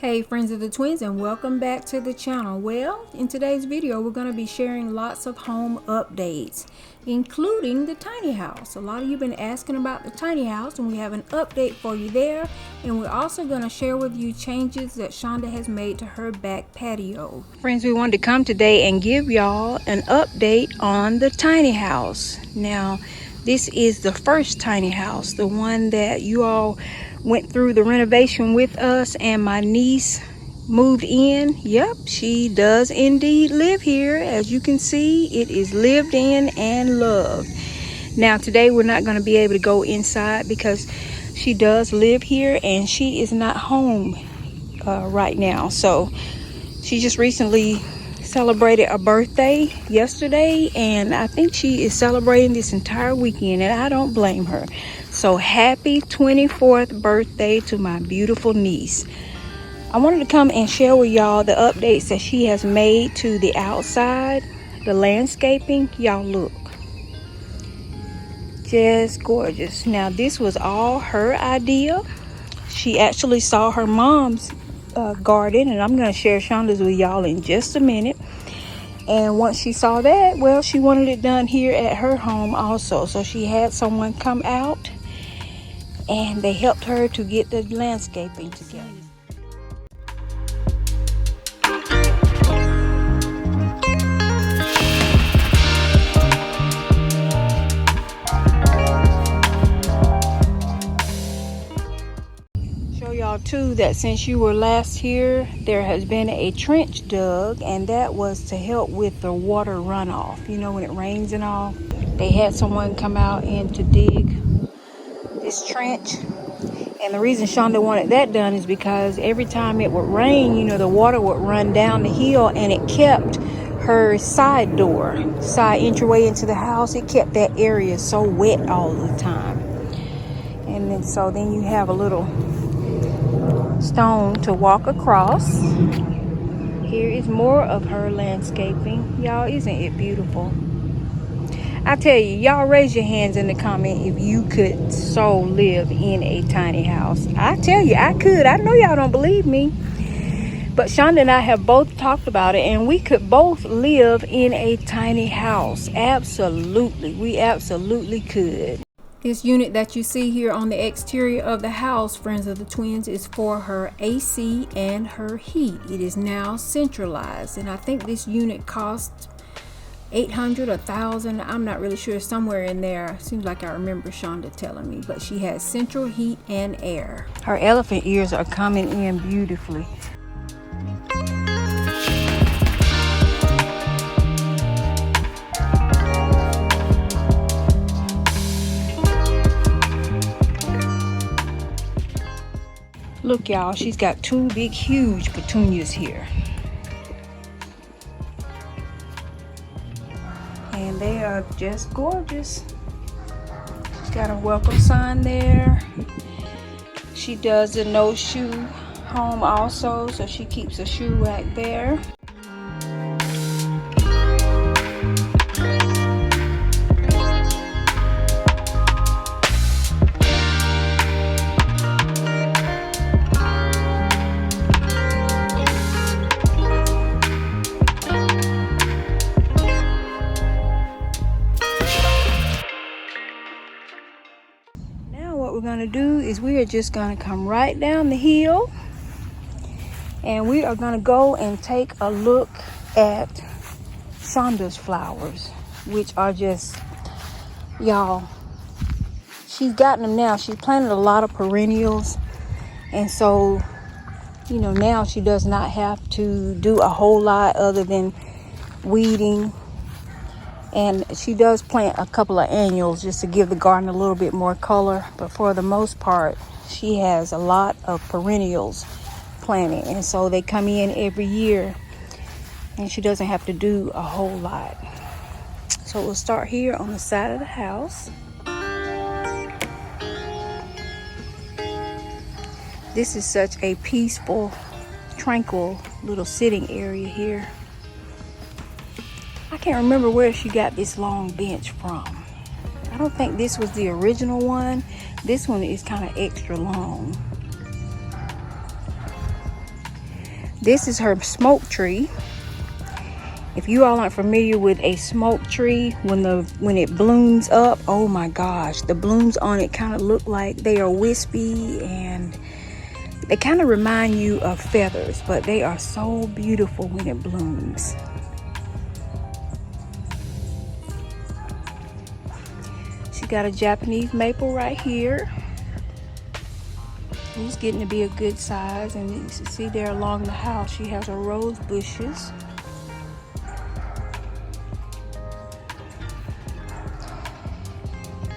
Hey friends of the twins, and welcome back to the channel. Well, in today's video we're going to be sharing lots of home updates, including the tiny house. A lot of you have been asking about the tiny house, and we have an update for you there. And we're also going to share with you changes that Shonda has made to her back patio. Friends, we wanted to come today and give y'all an update on the tiny house. Now, this is the first tiny house, the one that you all went through the renovation with us, and my niece moved in. Yep, she does indeed live here. As you can see, it is lived in and loved. Now today we're not going to be able to go inside because she does live here and she is not home right now. So she just recently celebrated a birthday yesterday, and I think she is celebrating this entire weekend, and I don't blame her. So happy 24th birthday to my beautiful niece. I wanted to come and share with y'all the updates that she has made to the outside, the landscaping. Y'all look, just gorgeous. Now this was all her idea. She actually saw her mom's garden, and I'm going to share Shonda's with y'all in just a minute. And once she saw that, well, she wanted it done here at her home also. So she had someone come out and they helped her to get the landscaping together. Show y'all too that since you were last here, there has been a trench dug, and that was to help with the water runoff. You know, when it rains and all, they had someone come out and to dig this trench. And the reason Shonda wanted that done is because every time it would rain, you know, the water would run down the hill, and it kept her side entryway into the house. It kept that area so wet all the time. And then so then you have a little stone to walk across. Here is more of her landscaping. Y'all, isn't it beautiful? I tell you, y'all raise your hands in the comment if you could so live in a tiny house. I tell you, I could. I know y'all don't believe me, but Shonda and I have both talked about it, and we could both live in a tiny house. Absolutely, we absolutely could. This unit that you see here on the exterior of the house, friends of the twins, is for her AC and her heat. It is now centralized, and I think this unit costs $800 or $1,000. I'm not really sure, somewhere in there. Seems like I remember Shonda telling me, but she has central heat and air. Her elephant ears are coming in beautifully. Look, y'all, she's got two big, huge petunias here. And they are just gorgeous. She's got a welcome sign there. She does the no shoe home also, so she keeps a shoe rack there. What we're going to do is we are just going to come right down the hill, and we are going to go and take a look at Shonda's flowers, which are just, y'all, she's gotten them now. She planted a lot of perennials, and so, you know, now she does not have to do a whole lot other than weeding. And she does plant a couple of annuals just to give the garden a little bit more color. But for the most part, she has a lot of perennials planted. And so they come in every year. And she doesn't have to do a whole lot. So we'll start here on the side of the house. This is such a peaceful, tranquil little sitting area here. I can't remember where she got this long bench from. I don't think this was the original one. This one is kind of extra long. This is her smoke tree. If you all aren't familiar with a smoke tree, when it blooms up, oh my gosh, the blooms on it kind of look like they are wispy, and they kind of remind you of feathers, but they are so beautiful when it blooms. She got a Japanese maple right here. It's getting to be a good size, and you can see there along the house she has her rose bushes.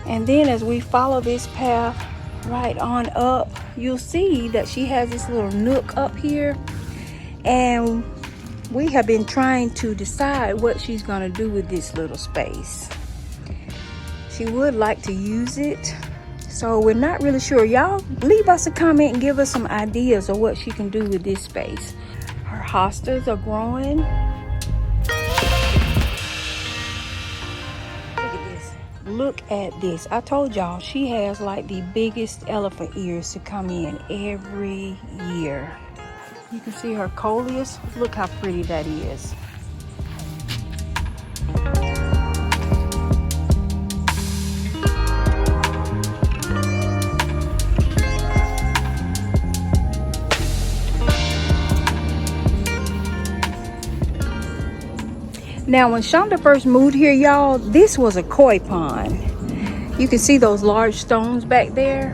And then as we follow this path right on up, you'll see that she has this little nook up here, and we have been trying to decide what she's going to do with this little space. She would like to use it, so we're not really sure. Y'all leave us a comment and give us some ideas of what she can do with this space. Her hostas are growing. Look at this. I told y'all she has like the biggest elephant ears to come in every year. You can see her coleus. Look how pretty that is. Now, when Shonda first moved here, y'all, this was a koi pond. You can see those large stones back there.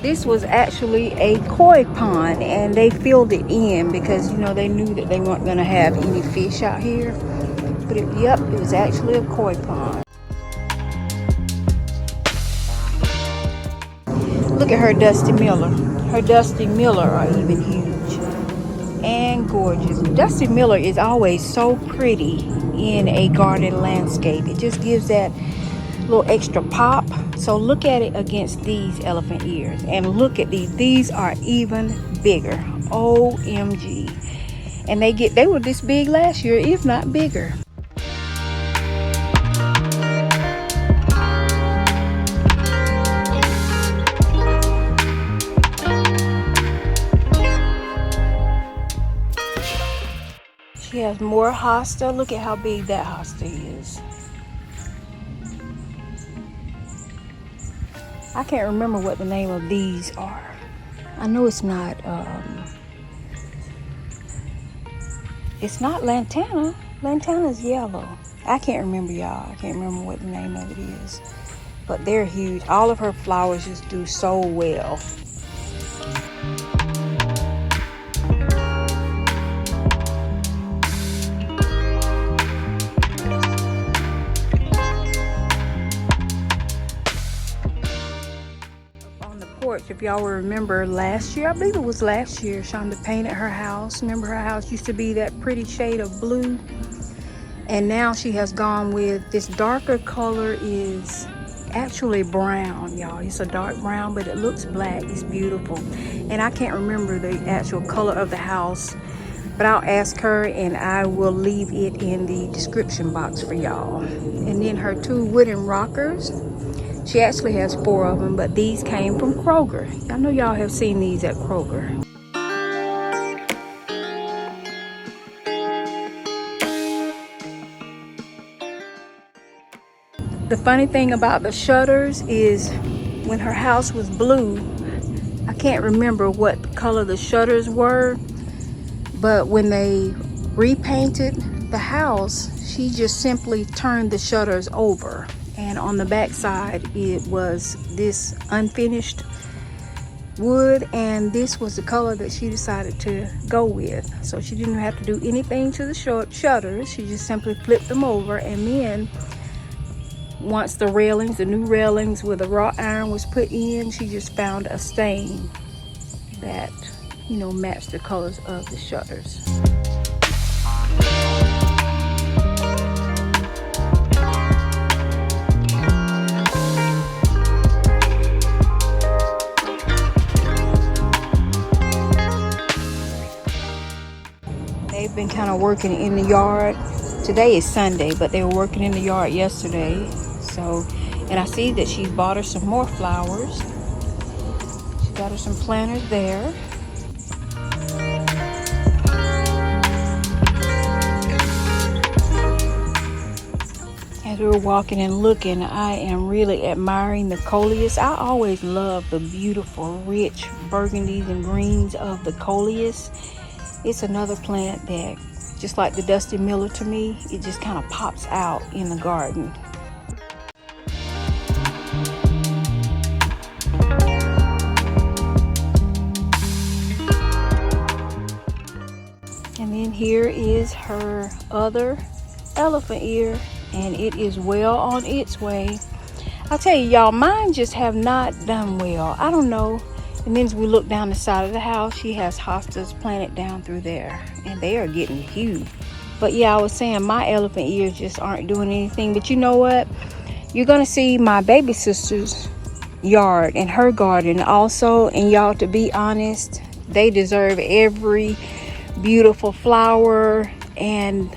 This was actually a koi pond, and they filled it in because, you know, they knew that they weren't going to have any fish out here. But yep, it was actually a koi pond. Look at her Dusty Miller. Her Dusty Miller are even huge and gorgeous. Dusty Miller is always so pretty in a garden landscape. It just gives that little extra pop. So look at it against these elephant ears, and look at these are even bigger. OMG. And they were this big last year, if not bigger. She has more hosta. Look at how big that hosta is. I can't remember what the name of these are. I know it's not lantana. Lantana's yellow. I can't remember, y'all. I can't remember what the name of it is. But they're huge. All of her flowers just do so well. If y'all will remember last year, I believe it was last year, Shonda painted her house. Remember, her house used to be that pretty shade of blue, and now she has gone with this darker color. Is actually brown, y'all. It's a dark brown, but it looks black. It's beautiful. And I can't remember the actual color of the house, but I'll ask her and I will leave it in the description box for y'all. And then her 2 wooden rockers. She actually has 4 of them, but these came from Kroger. I know y'all have seen these at Kroger. The funny thing about the shutters is when her house was blue, I can't remember what color the shutters were, but when they repainted the house, she just simply turned the shutters over. And on the back side, it was this unfinished wood, and this was the color that she decided to go with. So she didn't have to do anything to the shutters. She just simply flipped them over, and then once the new railings with the wrought iron was put in, she just found a stain that, you know, matched the colors of the shutters. They've been kind of working in the yard. Today is Sunday, but they were working in the yard yesterday. So, and I see that she bought her some more flowers. She got her some planters there. As we were walking and looking, I am really admiring the coleus. I always love the beautiful, rich burgundies and greens of the coleus. It's another plant that, just like the Dusty Miller to me, it just kind of pops out in the garden. And then here is her other elephant ear, and it is well on its way. I'll tell you, y'all, mine just have not done well. I don't know. And then as we look down the side of the house, she has hostas planted down through there, and they are getting huge. But yeah, I was saying my elephant ears just aren't doing anything. But you know what? You're gonna see my baby sister's yard and her garden also. And y'all, to be honest, they deserve every beautiful flower and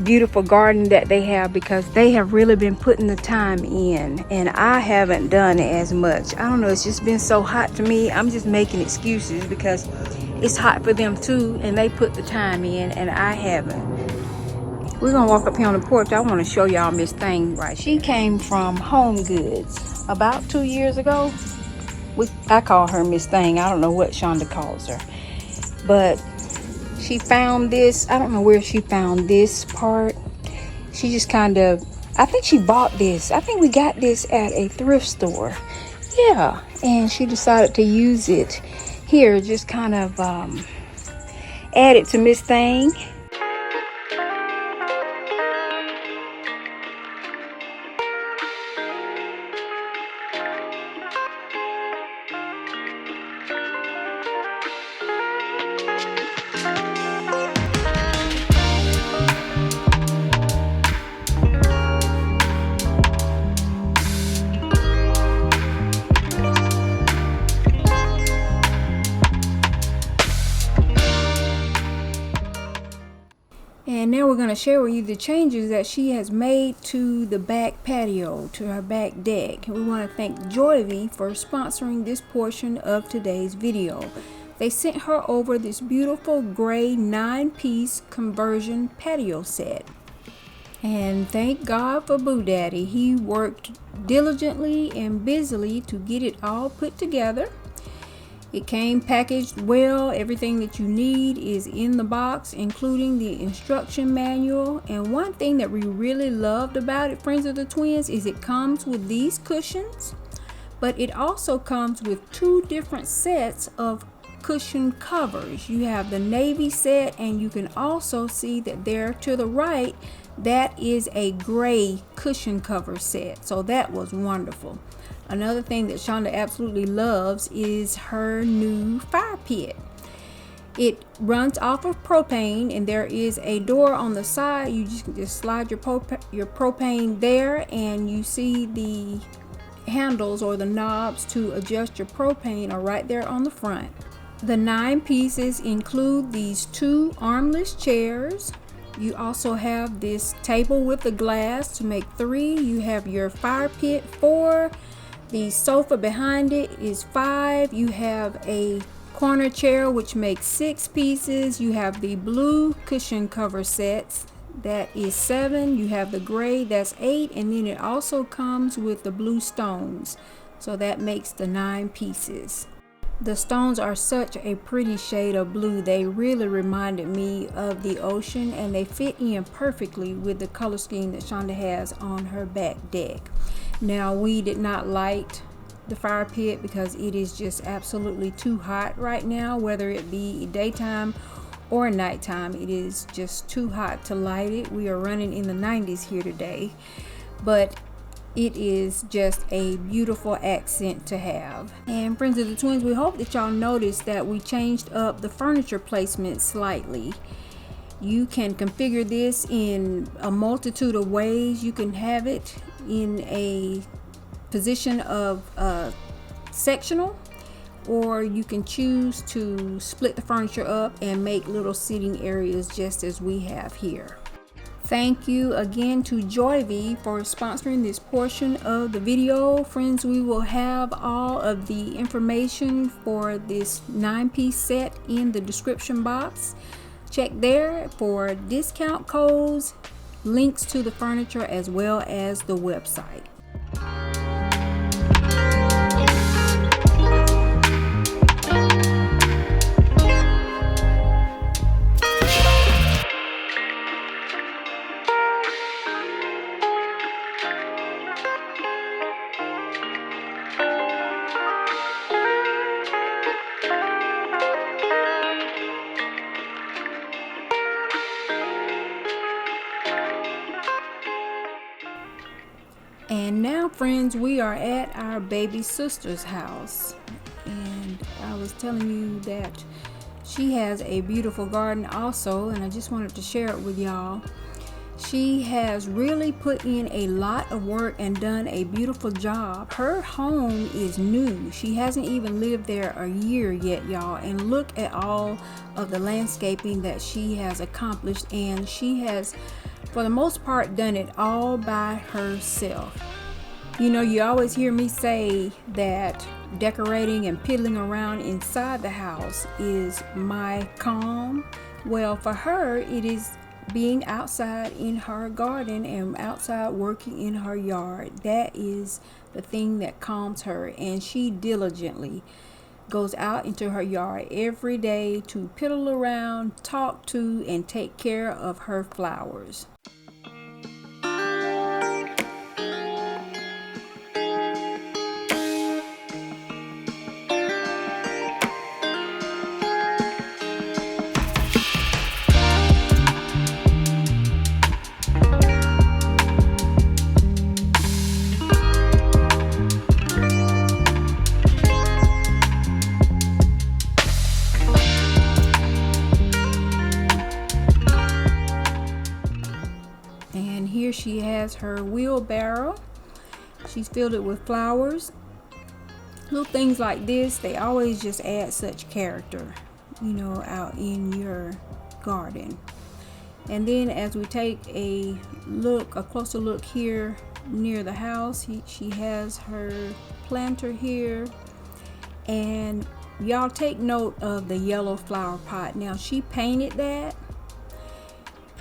beautiful garden that they have, because they have really been putting the time in, and I haven't done as much. I don't know, it's just been so hot to me. I'm just making excuses because it's hot for them too, and they put the time in and I haven't. We're gonna walk up here on the porch. I want to show y'all Miss Thing. Right, she came from Home Goods about 2 years ago. I call her Miss Thing. I don't know what Shonda calls her, but she found this. I don't know where she found this part. She just kind of, I think she bought this. I think we got this at a thrift store. Yeah, and she decided to use it here, just kind of add it to Miss Thing. And now we're going to share with you the changes that she has made to the back patio, to her back deck. We want to thank JOIVI for sponsoring this portion of today's video. They sent her over this beautiful gray 9-piece conversion patio set. And thank God for Boo Daddy. He worked diligently and busily to get it all put together. It came packaged well. Everything that you need is in the box, including the instruction manual. And one thing that we really loved about it, Friends of the Twins, is it comes with these cushions, but it also comes with 2 different sets of cushion covers. You have the navy set, and you can also see that there to the right, that is a gray cushion cover set. So that was wonderful. Another thing that Shonda absolutely loves is her new fire pit. It runs off of propane, and there is a door on the side. You just slide your propane there, and you see the handles or the knobs to adjust your propane are right there on the front. The 9 pieces include these 2 armless chairs. You also have this table with the glass to make 3. You have your fire pit 4. The sofa behind it is 5. You have a corner chair, which makes 6 pieces. You have the blue cushion cover sets, that is 7. You have the gray, that's 8. And then it also comes with the blue stones, so that makes the 9 pieces. The stones are such a pretty shade of blue. They really reminded me of the ocean, and they fit in perfectly with the color scheme that Shonda has on her back deck. Now, we did not light the fire pit because it is just absolutely too hot right now, whether it be daytime or nighttime. It is just too hot to light it. We are running in the 90s here today, but it is just a beautiful accent to have. And Friends of the Twins, we hope that y'all noticed that we changed up the furniture placement slightly. You can configure this in a multitude of ways. You can have it in a position of sectional, or you can choose to split the furniture up and make little seating areas just as we have here. Thank you again to JOIVI for sponsoring this portion of the video. Friends, we will have all of the information for this 9-piece set in the description box. Check there for discount codes links to the furniture as well as the website. And now, friends, we are at our baby sister's house, and I was telling you that she has a beautiful garden also, and I just wanted to share it with y'all. She has really put in a lot of work and done a beautiful job. Her home is new. She hasn't even lived there a year yet, y'all, and look at all of the landscaping that she has accomplished, and she has, for the most part, done it all by herself. You know, you always hear me say that decorating and piddling around inside the house is my calm. Well, for her, it is being outside in her garden and outside working in her yard. That is the thing that calms her, and she diligently goes out into her yard every day to piddle around, talk to, and take care of her flowers. And here she has her wheelbarrow. She's filled it with flowers. Little things like this, they always just add such character, you know, out in your garden. And then as we take a closer look here near the house, she has her planter here. And y'all take note of the yellow flower pot. Now she painted that,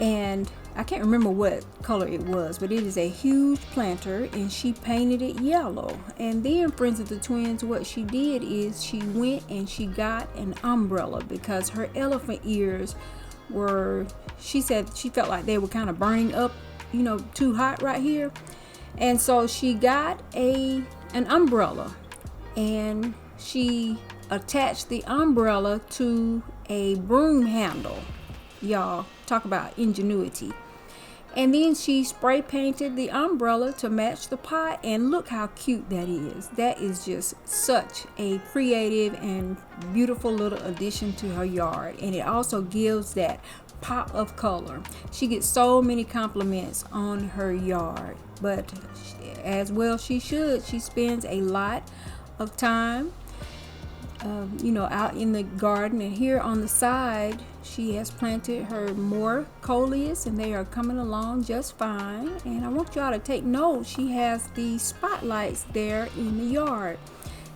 and I can't remember what color it was, but it is a huge planter, and she painted it yellow. And then, friends of the twins, what she did is she went and she got an umbrella because her elephant ears were, she said she felt like they were kind of burning up, you know, too hot right here. And so she got an umbrella, and she attached the umbrella to a broom handle. Y'all, talk about ingenuity. And then she spray painted the umbrella to match the pot, and look how cute that is. That is just such a creative and beautiful little addition to her yard, and it also gives that pop of color. She gets so many compliments on her yard, but as well she should. She spends a lot of time you know, out in the garden. And here on the side, she has planted her more coleus, and they are coming along just fine. And I want y'all to take note, she has the spotlights there in the yard.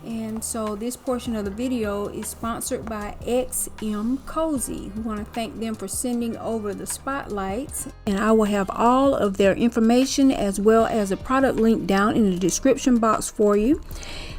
And so this portion of the video is sponsored by XM Cozy. We want to thank them for sending over the spotlights, and I will have all of their information as well as a product link down in the description box for you.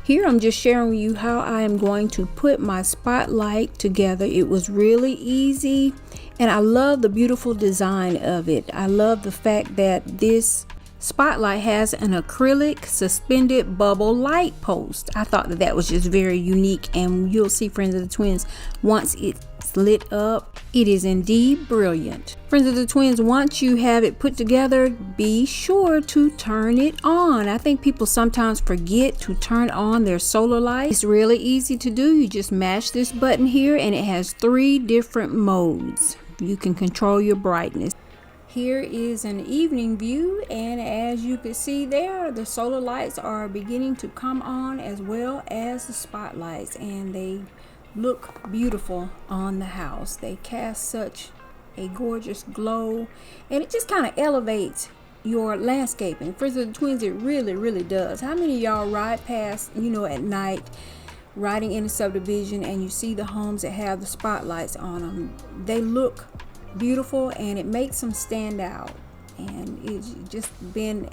Here I'm just sharing with you how I am going to put my spotlight together. It was really easy, and I love the beautiful design of it. I love the fact that this spotlight has an acrylic suspended bubble light post. I thought that was just very unique, and you'll see, friends of the twins, once it's lit up, it is indeed brilliant. Friends of the twins, once you have it put together, be sure to turn it on. I think people sometimes forget to turn on their solar light. It's really easy to do. You just mash this button here, and it has 3 different modes. You can control your brightness. Here is an evening view, and as you can see there, the solar lights are beginning to come on as well as the spotlights, and they look beautiful on the house. They cast such a gorgeous glow, and it just kind of elevates your landscaping. For the twins, it really does. How many of y'all ride past, you know, at night, riding in a subdivision, and you see the homes that have the spotlights on them? They look beautiful, and it makes them stand out. and it's just been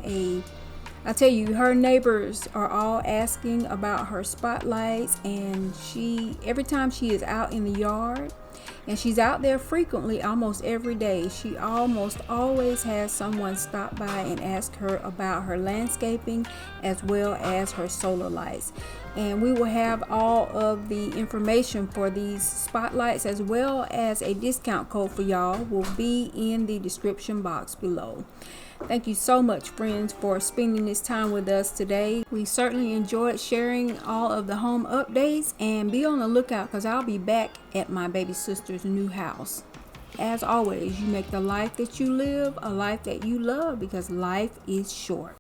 I tell you, her neighbors are all asking about her spotlights, and every time she is out in the yard, and she's out there frequently, almost every day, she almost always has someone stop by and ask her about her landscaping as well as her solar lights. And we will have all of the information for these spotlights as well as a discount code for y'all will be in the description box below. Thank you so much, friends, for spending this time with us today. We certainly enjoyed sharing all of the home updates, and be on the lookout because I'll be back at my baby sister's new house. As always, you make the life that you live a life that you love, because life is short.